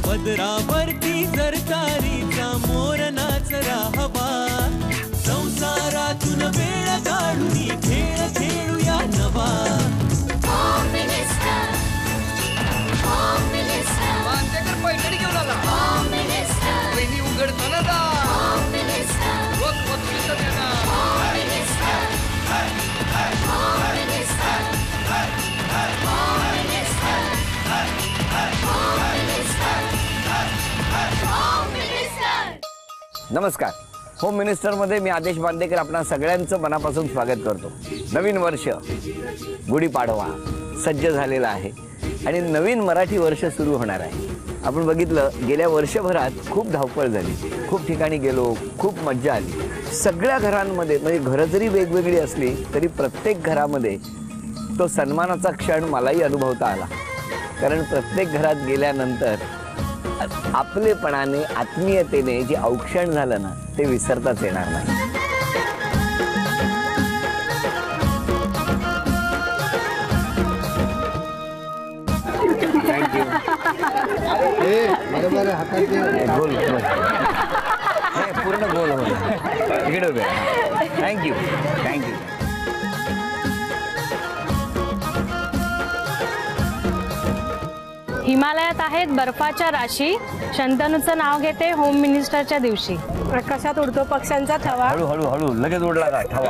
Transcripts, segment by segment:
पदरावरती सरकारीचा मोर नाचरा हवा, संसारातून वेळ काढून खेळ खेळूया नवा. होम मिनिस्टर, होम मिनिस्टर, मांजकर पैठणी घेऊन आला. होम मिनिस्टर, वहिनी उघडताना दा. होम मिनिस्टर, रोज बक्षीस देणार. Home minister, home minister, home minister, home minister, home minister. नमस्कार. होम मिनिस्टरमध्ये मी आदेश बांदेकर आपणा सगळ्यांचं मनापासून स्वागत करतो. नवीन वर्ष गुढीपाडवा सज्ज झालेला आहे आणि नवीन मराठी वर्ष सुरू होणार आहे. आपण बघितलं गेल्या वर्षभरात खूप धावपळ झाली, खूप ठिकाणी गेलो, खूप मज्जा आली. सगळ्या घरांमध्ये म्हणजे घरं जरी वेगवेगळी असली तरी प्रत्येक घरामध्ये तो सन्मानाचा क्षण मलाही अनुभवता आला. कारण प्रत्येक घरात गेल्यानंतर आपलेपणाने आत्मीयतेने जे औक्षण झालं ना ते विसरताच येणार नाही. थँक्यू. गोल पूर्ण गोल हो इकडे उभे. Thank you thank you. हिमालयात आहेत बर्फाच्या राशी, शंतनूचं नाव घेते होम मिनिस्टरच्या दिवशी. आकाशात उडतो पक्ष्यांचा थवा. हळू हळू हळू लगेच उडला का थवा.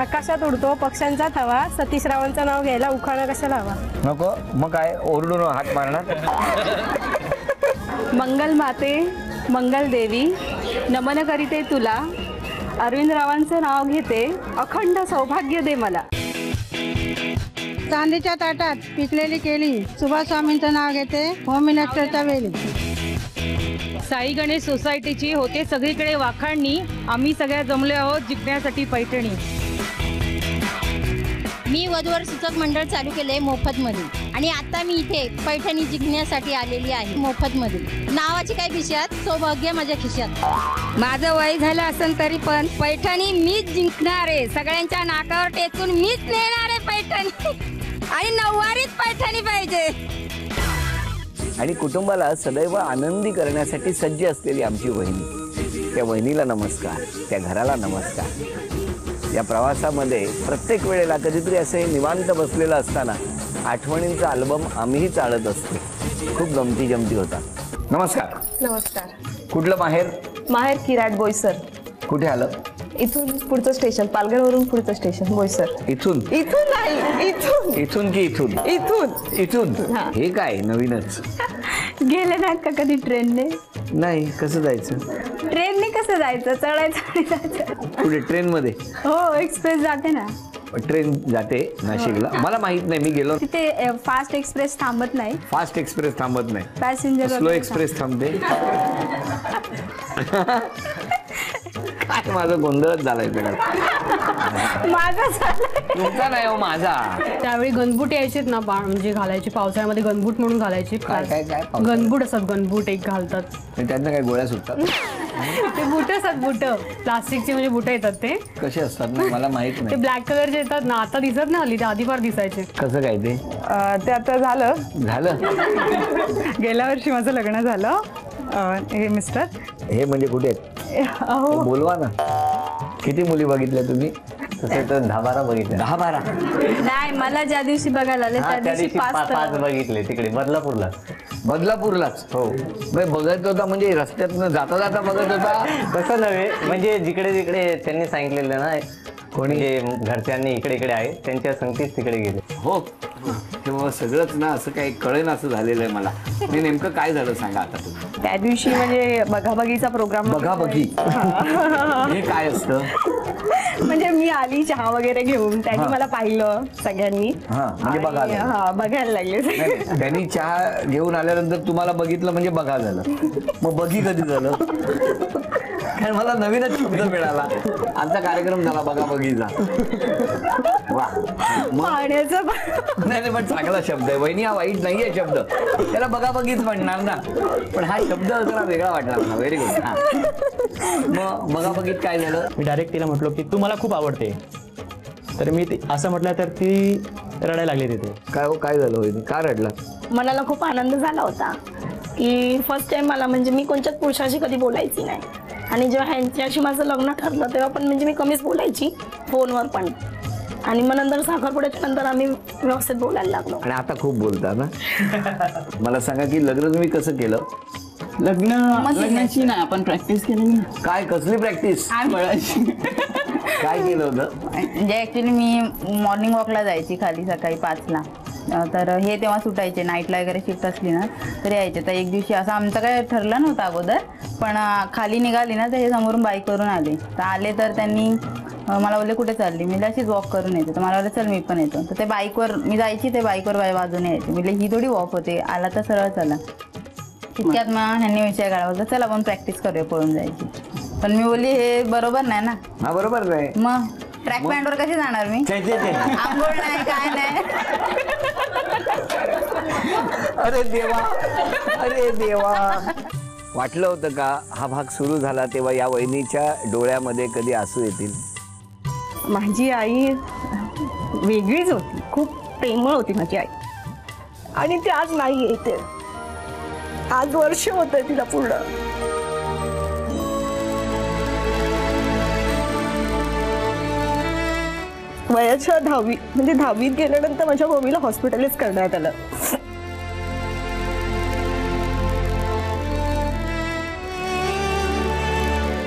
आकाशात उडतो पक्ष्यांचा थवा, सतीश रावांचं नाव घ्यायला उखाणा कशाला हवा. नको मग काय ओरडून हात मारणार. मंगल माते मंगल देवी नमन करीते तुला, अरविंद रावांचं नाव घेते अखंड सौभाग्य दे मला. चांदीच्या ताटात पिकलेली केली, सुभाष स्वामींचं नाव घेते होम मिनिस्टरच्या वेळी. साई गणेश सोसायटीची होते सगळीकडे वाखाणणी, आम्ही सगळ्या जमले आहोत जिंकण्यासाठी पैठणी. मी वधूवर सूचक मंडळ चालू केले मोफतमध्ये आणि आता मी इथे पैठणी जिंकण्यासाठी आलेली आहे मोफतमध्ये. नावाची काय खिशात, सौभाग्य माझ्या खिशात. माझं वय झालं असेल तरी पण पैठणी मीच जिंकणार आहे. सगळ्यांच्या नाकावर टेचून मीच नेणार आहे पैठणी आणि नऊवारीच पैठणी पाहिजे. आणि कुटुंबाला सदैव आनंदी करण्यासाठी सज्ज असलेली आमची वहिनी, त्या वहिनीला नमस्कार, त्या घराला नमस्कार. या प्रवासामध्ये प्रत्येक वेळेला कधीतरी असे निवांत बसलेलं असताना आठवणींचा अल्बम आम्हीही चालत असतो. खूप गमती जमती होता. नमस्कार. नमस्कार. कुठलं माहेर? माहेर किराट बोईसर. कुठे आलं? इथून पुढचं स्टेशन, पालघरवरून पुढचं स्टेशन बोईसर. इथून? इथून नाही, इथून. इथून की इथून? इथून. इथून. हे काय नवीनच. गेले नाहीत का कधी ट्रेनने? नाही. कसं जायचं? ट्रेनने कसं जायचं? चढायचं आणि जायचं. कुठे ट्रेन मध्ये? हो, एक्सप्रेस जाते ना. ट्रेन जाते नाशिकला? मला माहित नाही, मी गेलो. तिथे फास्ट एक्सप्रेस थांबत नाही. फास्ट एक्सप्रेस थांबत नाही, पॅसेंजर स्लो एक्सप्रेस थांबते. काय माझा गोंधळच झालाय माझा. तुमचा नाही हो, माझा. त्यावेळी गनबूट यायचेत ना, म्हणजे घालायची पावसाळ्यामध्ये गनबूट म्हणून घालायची. काय काय काय गनबूट असतात, गनबूट एक घालतात. त्यांना काय गोळ्या सुटतात? ते बुट असतात, बुट प्लास्टिकचे, म्हणजे बुट येतात. ते कसे असतात ना मला माहित नाही. ते ब्लॅक कलरचे येतात ना, आता दिसत नाही हल्ली, ते आधी फार दिसायचे. कसं काय ते? ते आता झालं. गेल्या वर्षी माझं लग्न झालं. हे मिस्टर. हे म्हणजे कुठे आहेत? बोलवा ना. किती मुली बघितल्या तुम्ही? तसे तर 10-12 बघितल्या. 10-12 नाही, मला ज्या दिवशी बघायला आले त्या दिवशी 5 बघितले. तिकडे बदलापूरलाच. हो, बघत होता म्हणजे रस्त्यातनं जाता जाता बघत होता? तसं नव्हे, म्हणजे जिकडे जिकडे त्यांनी सांगितलेलं ना, कोणी घरच्यांनी इकडे इकडे आहे त्यांच्या संगतीच तिकडे गेले. हो, तेव्हा सगळंच ना असं काही कळेन असं झालेलं आहे मला. मी नेमकं काय झालं सांगा आता तुम्ही. त्या दिवशी म्हणजे बघाबघीचा प्रोग्राम. बघाबघी हे काय असतं? म्हणजे मी आली चहा वगैरे घेऊन, त्यांनी मला पाहिलं सगळ्यांनी. म्हणजे बघायला लागले. त्यांनी चहा घेऊन आल्यानंतर तुम्हाला बघितलं म्हणजे बघा झालं. मग बघी कधी झालं? कारण मला नवीनच शब्द मिळाला. आमचा कार्यक्रम झाला बघा बघीचा. वा, नाही पण चांगला शब्द आहे वहिनी, हा वाईट नाहीये शब्द. त्याला बघा बघीच म्हणणार ना, पण हा शब्द जरा वेगळा वाटला मला. Very good. मग बघा बघीत काय झालं? मी डायरेक्ट तिला म्हटलो की तू मला खूप आवडते. तर मी असं म्हटलं तर ती रडायला लागले तिथे. काय झालं वहिनी, का रडला? मनाला खूप आनंद झाला होता की फर्स्ट टाइम मला म्हणजे मी कोणत्याच पुरुषाशी कधी बोलायची नाही आणि जेव्हा ह्यांच्याशी माझं लग्न ठरलं तेव्हा पण म्हणजे मी कमीच बोलायची फोनवर पण आणि मग नंतर साखरपुड्याच्या नंतर आम्ही व्यवस्थित बोलायला लागलो आणि आता खूप बोलता ना. मला सांगा की लग्न तुम्ही कसं केलं? लग्नाची ना आपण प्रॅक्टिस केली. काय कसली प्रॅक्टिस? काय केलं होतं? म्हणजे ऍक्च्युली मी मॉर्निंग वॉकला जायची खाली सकाळी 5ला. तर हे तेव्हा सुटायचे, नाईटला वगैरे शिफ्ट असली ना तर यायचे. तर एक दिवशी असं आमचं काय ठरलं नव्हतं अगोदर, पण खाली निघाली ना तर हे समोरून बाईकवरून आले. तर आले तर त्यांनी मला बोलले कुठे चालली, मी अशीच वॉक करून येते. तर मला बोलले चल मी पण येतो. तर ते बाईकवर मी जायची, ते बाईकवर बाजूने यायचे. म्हणजे ही थोडी वॉक होते, आला तर सरळ चला. तितक्यात मग ह्यांनी विषय काढला, बोलतो चल आपण प्रॅक्टिस करूया पळून जायची. पण मी बोलली हे बरोबर नाही ना. हा बरोबर नाही. मग ट्रॅक पॅन्टवर कशी जाणार मी? आंघोळ नाही काय नाही. अरे देवा, अरे देवा. वाटलं होतं का हा भाग सुरू झाला तेव्हा या वहिनीच्या डोळ्यामध्ये कधी आसू येतील? माझी आई वेगळीच होती, खूप प्रेमळ होती माझी आई आणि ती आज नाही येते. आज वर्ष होत आहे तिला पूर्ण. वयाच्या 10वी म्हणजे 10वीत गेल्यानंतर माझ्या मम्मीला हॉस्पिटलाइज करण्यात आलं.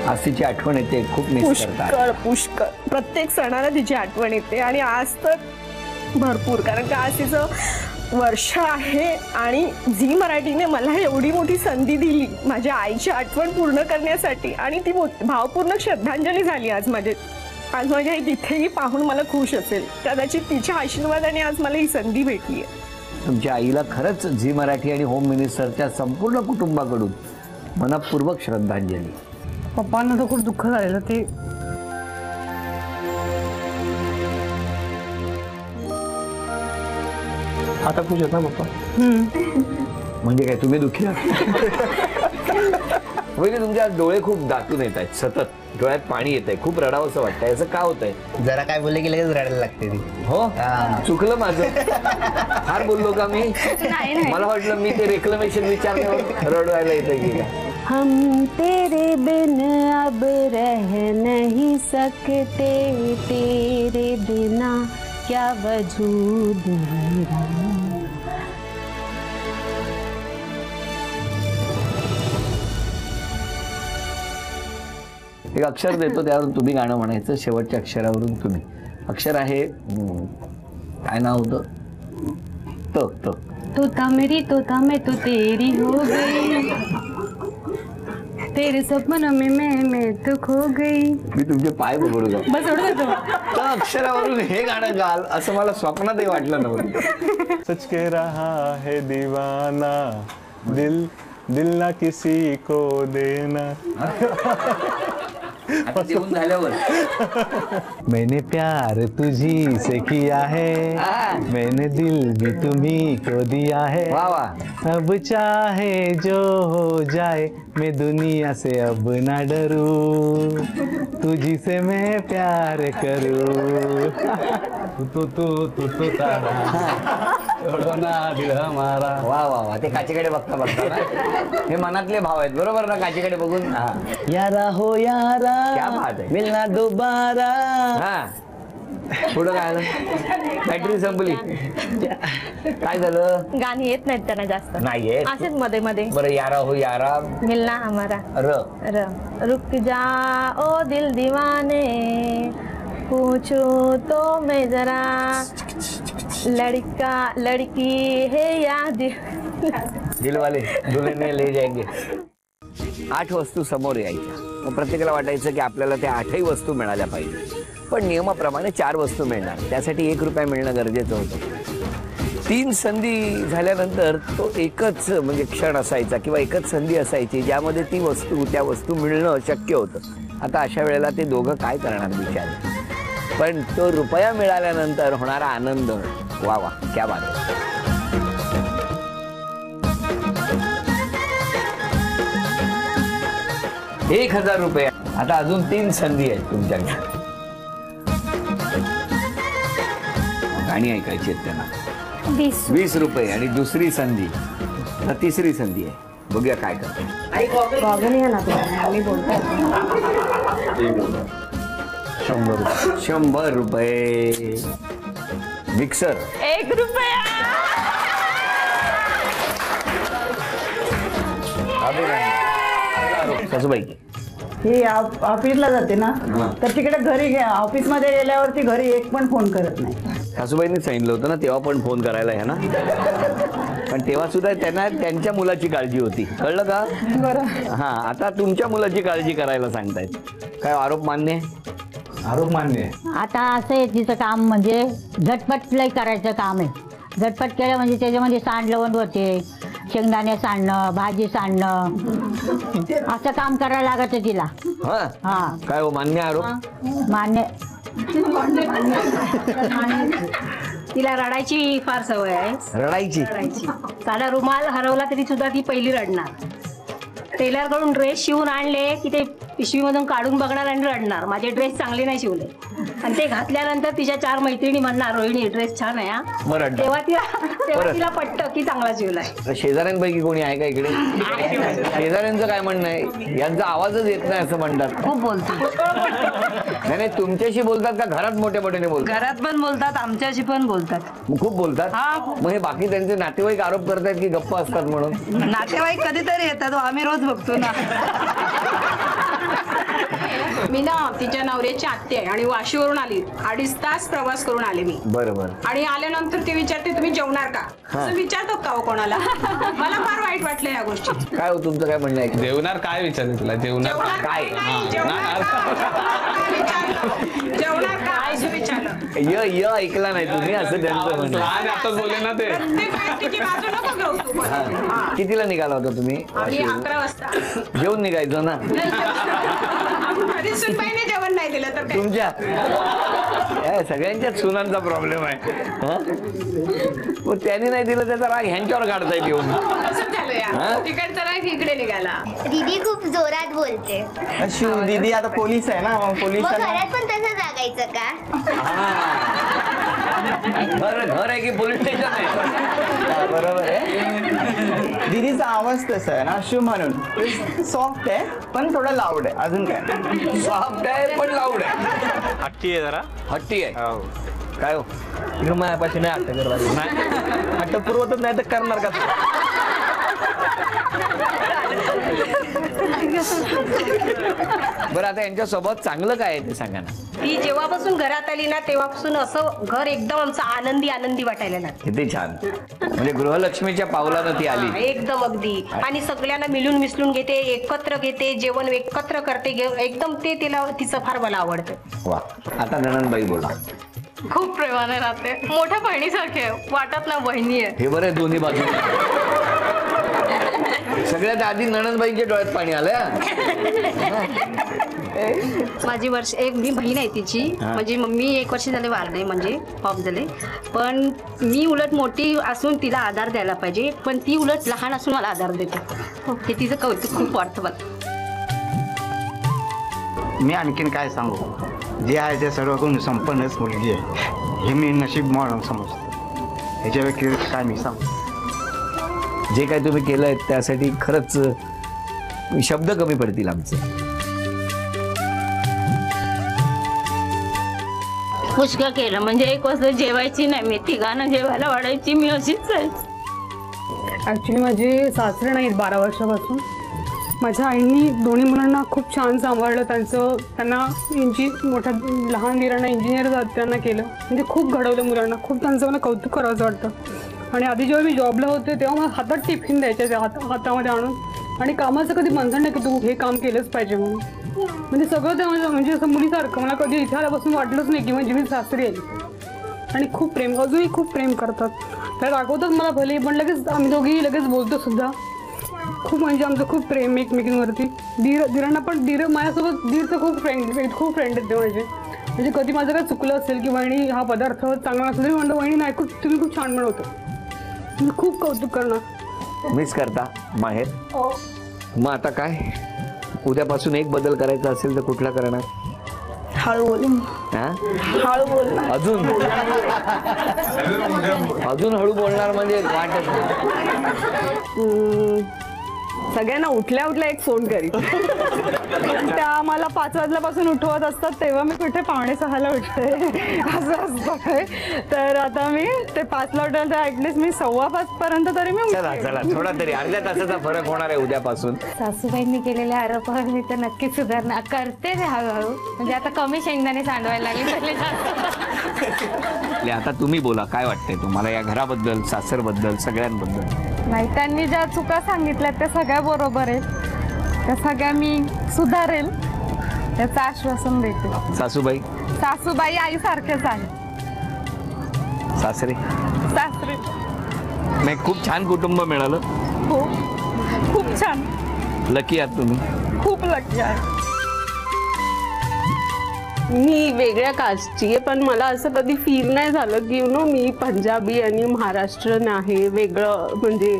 आज तिची आठवण येते, खूप मिस करतात. पुष्कळ प्रत्येक सणाला तिची आठवण येते आणि आज तर भरपूर, कारण का आज तिचं वर्ष आहे आणि झी मराठीने मला एवढी मोठी संधी दिली माझ्या आईची आठवण पूर्ण करण्यासाठी आणि ती भावपूर्ण श्रद्धांजली झाली. आज माझी आई तिथेही पाहून मला खुश असेल, कदाचित तिच्या आशीर्वादाने आज मला ही संधी भेटली आहे. तुमच्या आईला खरंच झी मराठी आणि होम मिनिस्टरच्या संपूर्ण कुटुंबाकडून मनपूर्वक श्रद्धांजली. पप्पांना तर खूप दुःख झालेलं ते. आता खुश आहेत ना पप्पा? म्हणजे काय तुम्ही दुःखी म्हणजे तुमच्या डोळे खूप दाटून येत आहेत, सतत डोळ्यात पाणी येत आहे, खूप रडावं असं वाटतंय. असं का होतंय? जरा काय बोलले की लगेच रडायला लागते ती. हो चुकलं माझं, फार बोललो का मी? मला वाटलं मी ते रेक्लेमेशन विचारल्यावर रडवायला येतं की काय. हम तेरे बिन अब रह नहीं सकते, तेरे बिना क्या वजूद मेरा. एक अक्षर देतो, त्यावरून तुम्ही गाणं म्हणायचं. शेवटच्या अक्षरावरून तुम्ही. अक्षर आहे, काय नाव होतं? तोता मेरी तोता मैं तो तेरी हो गई, तेरे सपनों में मैं तो खो गई. मी तुमचे पाय पकडू का? बस एवढं देतो. त्या अक्षरावरून हे गाणं गाल असं मला स्वप्नातही वाटलं नव्हतं. सच कह रहा है दीवाना, दिल दिल ना किसी को देना. आता जेवून झाल्यावर मैंने प्यार तुझी से किया है, मैंने दिल भी तुम्ही को दिया है. वाह वाह. अब चाहे जो हो जाए मैं दुनिया से अब ना डरू, तुझी से मैं प्यार करूं. तू तारा दिल हमारा. वा वा वा. ते काचीकडे बघता बघता ना हे मनातले भाव आहेत, बरोबर ना? काचीकडे बघून यारा हो यारा क्या बात आहे. मिलना दोबारा. हा पुढं काय आलं? बॅटरी संपली. काय झालं? गाणी येत नाहीत त्यांना जास्त, नाही येत. असेच मध्ये मध्ये. बरं यारा हो यारा मिलना हमारा. र रुक जा ओ दिल दीवाने, पूछूं तो मैं जरा, लड़का लड़की है या दिलवाले दुल्हनिया ले जाएंगे. 8 वस्तू समोर यायच्या. मग प्रत्येकाला वाटायचं की आपल्याला त्या 8ही वस्तू मिळाल्या पाहिजे, पण नियमाप्रमाणे 4 वस्तू मिळणार. त्यासाठी 1 रुपया मिळणं गरजेचं होतं. 3 संधी झाल्यानंतर तो एकच म्हणजे क्षण असायचा किंवा एकच संधी असायची ज्यामध्ये त्या वस्तू मिळणं शक्य होतं. आता अशा वेळेला ते दोघं काय करणार बिचारे. पण तो रुपया मिळाल्यानंतर होणारा आनंद, वा वा क्या बात. 1000 रुपये. आता अजून 3 संधी आहेत तुमच्याकडे. गाणी ऐकायची आहेत त्यांना. 20 रुपये आणि दुसरी संधी, तिसरी संधी आहे. बघूया काय करतो. 100 रुपये. मिक्सर 1 रुपया. सासूबाई ही ऑफिसला जाते ना, तर तिकडे घरी ऑफिसमध्ये गेल्यावरती घरी एक पण फोन करत नाही. सासूबाईंनी सांगितलं होतं ना तेव्हा पण फोन करायला ह्या ना, पण तेव्हा सुद्धा त्यांना त्यांच्या मुलाची काळजी होती, कळलं का? बरं. हा, आता तुमच्या मुलाची काळजी करायला सांगतायत. काय आरोप मान्य आहे? आरोप मान्य आहे. आता असं आहे तिचं काम म्हणजे झटपट लई करायचं काम आहे. झटपट केलं म्हणजे त्याच्यामध्ये सांड लवण होते, शेंगदाणे सांडणं, भाजी सांडणं, असं काम करायला लागतं तिला. हा, काय हो मान्य आरोप? मान्य. तिला रडायची फार सवय आहे. रडायची? साधा रुमाल हरवला तरी सुद्धा ती पहिली रडणार. टेलर कडून ड्रेस शिवून आणले की ते पिशवीमधून काढून बघणार आणि रडणार, माझे ड्रेस चांगले नाही शिवले. आणि ते घातल्यानंतर तिच्या 4 मैत्रिणी म्हणणार रोहिणी ड्रेस छान आहे हा. तेव्हा तिला पटतं की चांगला शिवलाय. शेजाऱ्यांपैकी कोणी आहे का इकडे? शेजाऱ्यांचं काय म्हणणं आहे? यांचा आवाजच येत नाही असं म्हणतात. खूप बोलतात. नाही, तुमच्याशी बोलतात का घरात मोठ्या मोठ्याने बोलतात? घरात पण बोलतात, आमच्याशी पण बोलतात. खूप बोलतात. मग हे बाकी त्यांचे नातेवाईक आरोप करतात की गप्प असतात म्हणून? नातेवाईक कधीतरी येतात, आम्ही रोज बघतो ना. मी ना तिच्या नवऱ्याची आत्या आहे आणि वाशीवरून आली. 2.5 तास प्रवास करून आले मी. बरोबर. आणि आल्यानंतर ती विचारते तुम्ही जेवणार का, असं विचारतात का हो कोणाला? मला फार वाईट वाटलं या गोष्टी. काय हो तुमचं काय म्हणणं आहे? जेवणार काय विचारते तुला? जेवणार काय? जेवणार काय असं विचारलं. ऐकला नाही तुम्ही असं त्यांचं म्हणणं. आता बोले ना ते. कितीला निघाला होता तुम्ही? 11 वाजता. जेवून निघायचं ना. सुनबाईने जेवण नाही दिलं तर तुमच्या सगळ्यांच्याच सुनांचा प्रॉब्लेम आहे. त्यांनी नाही दिलं त्याचा राग ह्यांच्यावर काढता येईल. तिकडचा राग इकडे निघाला. दीदी खूप जोरात बोलते. दीदी आता पोलीस आहे ना, पोलीस घरात पण तसं जागायचं का? घर आहे की पोलीस स्टेशन आहे? बरोबर आहे. दीदीचा आवाज तसा आहे ना, अशू म्हणून सॉफ्ट आहे पण थोडा लाऊड आहे. अजून काय? सॉफ्ट आहे पण लाऊड आहे. हट्टी आहे जरा. हट्टी आहे. काय हो मायापाशी नाही हट्ट करणार? हट्ट पुरवतच नाही तर करणार का? बरं, आता यांच्या सोबत चांगलं काय आहे ते सांगा ना. ती जेव्हापासून घरात आली ना तेव्हापासून असं घर एकदम आमचं आनंदी आनंदी वाटायला लागलं. किती छान. म्हणजे गृहलक्ष्मीच्या पावलानं ती आली एकदम अगदी. आणि सगळ्यांना मिळून मिसळून घेते, एकत्र घेते, जेवण एकत्र करते एकदम. ते तिचं फार मला आवडतं. वा. आता नणंदबाई बोला. खूप प्रेमाने राहते, मोठ्या बहिणीसारखे वाटत ना बहिणी आहे. हे बरं दोन्ही बाजू. सगळ्यात आधी नणंदबाईंच्या डोळ्यात पाणी आलं. माझी मी बहीण आहे तिची. म्हणजे मम्मी 1 वर्ष झाले वारले, म्हणजे ऑफ झाले. पण मी उलट मोठी असून तिला आधार द्यायला पाहिजे, पण ती उलट लहान असून मला आधार देते. हे तिचं कौतुक खूप वाटतं मला. मी आणखीन काय सांगू, जे आहे ते सर्व गुण संपन्नच मुलगी आहे, हे मी नशीब म्हणून समजतो. ह्याच्या व्यतिरिक्त काय मी सांगू. जे काय तुम्ही केलंय त्यासाठी खरंच शब्द कमी पडतील आमचे. पुष्कळ केलं. म्हणजे 1 वाजता जेवायची नाही मी, तिघांना जेवायला वाढायची मी, अशीच आहे. ॲक्च्युली माझे सासरे नाहीत 12 वर्षापासून. माझ्या आईनी दोन्ही मुलांना खूप छान सांभाळलं. त्यांना मोठ्या लहान दिरांना इंजिनियर त्यांना केलं. म्हणजे खूप घडवलं मुलांना. खूप त्यांचं मला कौतुक करावंसं वाटतं. आणि आधी जेव्हा मी जॉबला होते तेव्हा मला हातात टिफिन द्यायचे हातामध्ये आणून, आणि कामाचं कधी बंधन नाही की तू हे काम केलंच पाहिजे म्हणून. म्हणजे सगळं ते म्हणजे असं मुलीसारखं. मला कधी इथे आल्यापासून वाटलंच नाही की म्हणजे मी सासरी आली. आणि खूप प्रेम, अजूनही खूप प्रेम करतात. त्या रागवतात मला भले, पण लगेच आम्ही दोघेही लगेच बोलतो सुद्धा. खूप म्हणजे आमचं खूप प्रेम एकमेकींवरती. दिरांना पण माझ्यासोबत दीरचं खूप फ्रेंड आहेत ते माझे. म्हणजे कधी माझं काय चुकलं असेल की वहिनी हा पदार्थ चांगला असेल तरी म्हणतो वहिनी नाही तुम्ही खूप छान बनवतो. मी खूप कौतुक करणार. मिस करता माहेर? मग आता काय, उद्यापासून एक बदल करायचा असेल तर कुठला करणार? हळू बोलून हळू बोलणार. अजून हळू बोलणार म्हणजे वाटत सगळ्यांना उठल्या उठल्या एक फोन करी. त्या मला 5 वाजल्यापासून उठवत असतात तेव्हा मी कुठे 5:45ला उठते असं असतं काय. तर आता मी ते 5ला उठायला तर ऍटलिस्ट मी 4:15 पर्यंत तरी मी चला थोडा तरी अर्ध्या तासाचा फरक होणार आहे उद्यापासून. सासूबाईंनी केलेले आरोपावर मी तर नक्कीच सुधारणा करते ते हळूहळू. म्हणजे आता कमी शेंगदाणे सांडवायला लागले पहिले आता तुम्ही बोला, काय वाटतंय तुम्हाला या घराबद्दल, सासरबद्दल, सगळ्यांबद्दल? नाही, त्यांनी ज्या चुका सांगितल्या त्या सगळ्या बरोबर आहेत, त्या सगळ्या मी सुधारेल त्याचं आश्वासन देते. सासूबाई आईसारखेच आहे. सासरे नाही, खूप छान कुटुंब मिळालं. हो, खूप छान. लकी आहात तुम्ही. खूप लकी आहे. मी वेगळ्या कास्टची आहे, पण मला असं कधी फील नाही झालं की मी पंजाबी आणि महाराष्ट्रीयन आहे वेगळं, म्हणजे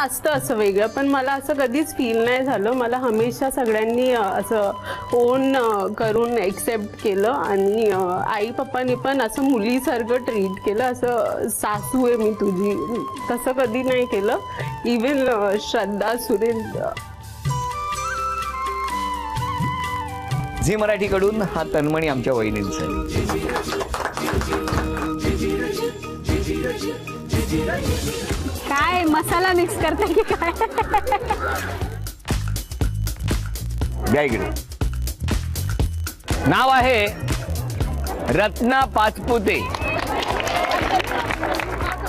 असतं असं वेगळं, पण मला असं कधीच फील नाही झालं. मला हमेशा सगळ्यांनी असं ओन करून एक्सेप्ट केलं आणि आई पप्पांनी पण असं मुलीसारखं ट्रीट केलं. असं सासू आहे मी तुझी तसं कधी नाही केलं. इवन श्रद्धा, सुरेंद्र. झी मराठीकडून हा तन्मणी आमच्या वहिनींचा. काय मसाला मिक्स करता की काय? घ्या इकडे. नाव आहे रत्ना पाचपुते,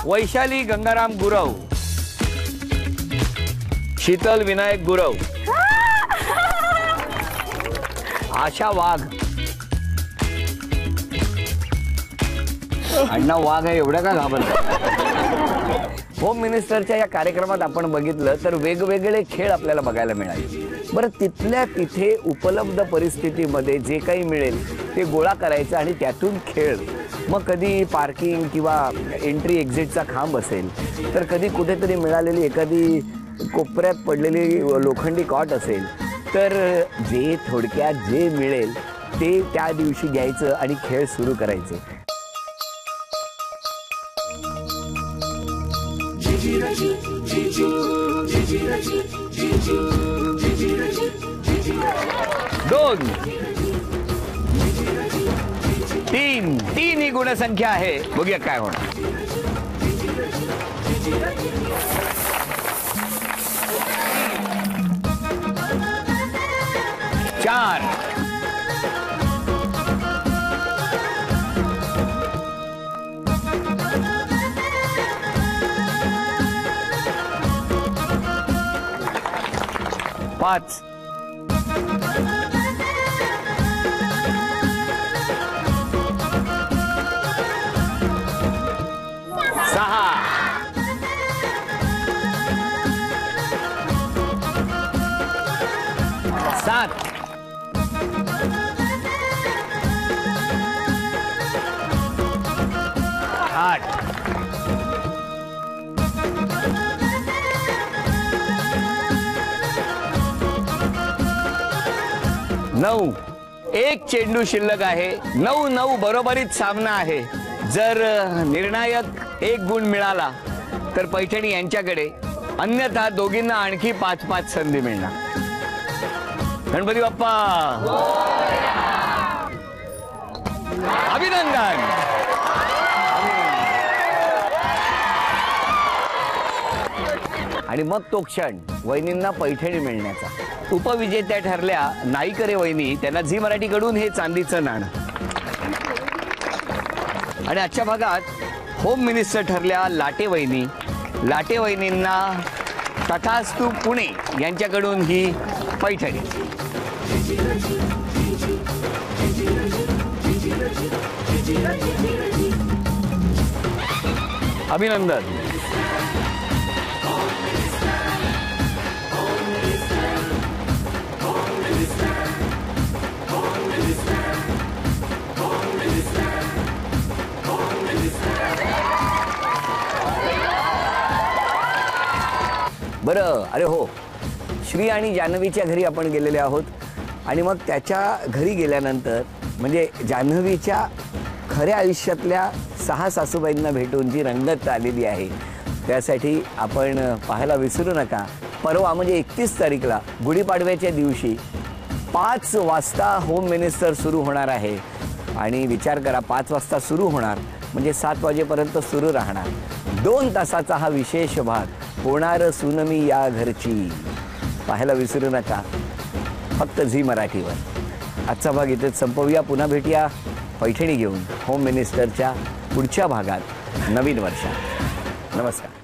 वैशाली गंगाराम गुरव, शीतल विनायक गुरव, आशा वाघ. अण्णा वाघ आहे एवढं का घाबरलं? होम मिनिस्टरच्या या कार्यक्रमात आपण बघितलं तर वेगवेगळे खेळ आपल्याला बघायला मिळाले. बरं, तिथल्या तिथे उपलब्ध परिस्थितीमध्ये जे काही मिळेल ते गोळा करायचं आणि त्यातून खेळ. मग कधी पार्किंग किंवा एंट्री एक्झिटचा खांब असेल, तर कधी कुठेतरी मिळालेली एखादी कोपऱ्यात पडलेली लोखंडी कॉट असेल, तर जे थोडक्यात जे मिळेल ते त्या दिवशी घ्यायचं आणि खेळ सुरू करायचे. दोन, तीन ही गुणसंख्या आहे. बघूया काय होणार. चार, पाच, सहा, सात, आठ, नऊ. एक चेंडू शिल्लक आहे. 9-9 बरोबरीत सामना आहे. जर निर्णायक एक गुण मिळाला तर पैठणी यांच्याकडे, अन्यथा दोघींना आणखी 5-5 संधी मिळणार. गणपती बाप्पा अभिनंदन. आणि मग तो क्षण वहिनींना पैठणी मिळण्याचा. उपविजेत्या ठरल्या नाईकरे वहिनी. त्यांना झी मराठीकडून हे चांदीचं नाणं. आणि आजच्या भागात होम मिनिस्टर ठरल्या लाटे वहिनी. लाटे वहिनींना तथास्तु पुणे यांच्याकडून ही पैठणी. अभिनंदन. बरं, अरे हो, श्री आणि जान्हवीच्या घरी आपण गेलेले आहोत. आणि मग त्याच्या घरी गेल्यानंतर म्हणजे जान्हवीच्या खऱ्या आयुष्यातल्या 6 सासूबाईंना भेटून जी रंगत आलेली आहे त्यासाठी आपण पाहायला विसरू नका. परवा म्हणजे 31 तारीखला गुढीपाडव्याच्या दिवशी 5 वाजता होम मिनिस्टर सुरू होणार आहे. आणि विचार करा 5 वाजता सुरू होणार म्हणजे 7 वाजेपर्यंत सुरू राहणार. 2 तासाचा हा विशेष भाग होणार सुनमी या घरची. पाहायला विसरू नका फक्त झी मराठीवर. आजचा भाग इथेच संपवूया. पुन्हा भेटूया पैठणी घेऊन होम मिनिस्टरच्या पुढच्या भागात नवीन वर्षात. नमस्कार.